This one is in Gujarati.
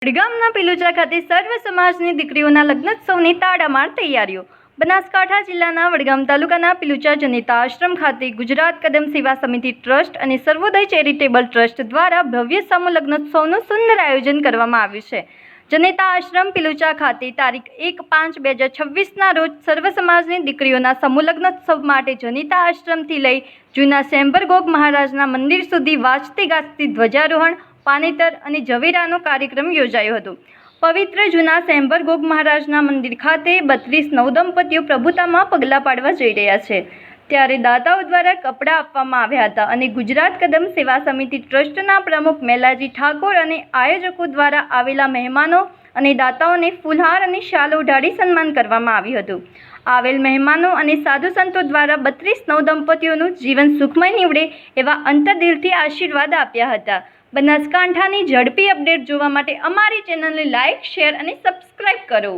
વડગામના પિલુચા ખાતે સર્વ સમાજની દીકરીઓના લગ્નોત્સવની તાડામાર તૈયારીઓ. બનાસકાંઠા જિલ્લાના વડગામ તાલુકાના પિલુચા જનેતા આશ્રમ ખાતે ગુજરાત કદમ સેવા સમિતિ ટ્રસ્ટ અને સર્વોદય ચેરિટેબલ ટ્રસ્ટ દ્વારા ભવ્ય સમૂહ લગ્નોત્સવનું સુંદર આયોજન કરવામાં આવ્યું છે. જનેતા આશ્રમ પિલુચા ખાતે તારીખ 1-5-2026ના રોજ સર્વ સમાજની દીકરીઓના સમૂહ લગ્નોત્સવ માટે જનેતા આશ્રમથી લઈ જૂના શેમ્બર ગોગ મહારાજના મંદિર સુધી વાજતી ગાજતી ધ્વજારોહણ, પાનેતર અને ઝવેરાનો કાર્યક્રમ યોજાયો હતો. પવિત્ર જૂના શેમ્બર ગોગ મહારાજના મંદિર ખાતે 32 નવદંપતીઓ પ્રભુતામાં પગલાં પાડવા જઈ રહ્યા છે. ત્યારે દાતાઓ દ્વારા કપડાં આપવામાં આવ્યા હતા અને ગુજરાત કદમ સેવા સમિતિ ટ્રસ્ટના પ્રમુખ મેલાજી ઠાકોર અને આયોજકો દ્વારા આવેલા મહેમાનો અને દાતાઓને ફૂલહાર અને શાલ ઓઢાડી સન્માન કરવામાં આવ્યું હતું. આવેલ મહેમાનો અને સાધુ સંતો દ્વારા 32 નવદંપતીઓનું જીવન સુખમય નીવડે એવા અંતરદિલથી આશીર્વાદ આપ્યા હતા. બનાસકાંઠાની ઝડપી અપડેટ જોવા માટે અમારી ચેનલને લાઇક, શેર અને સબસ્ક્રાઇબ કરો.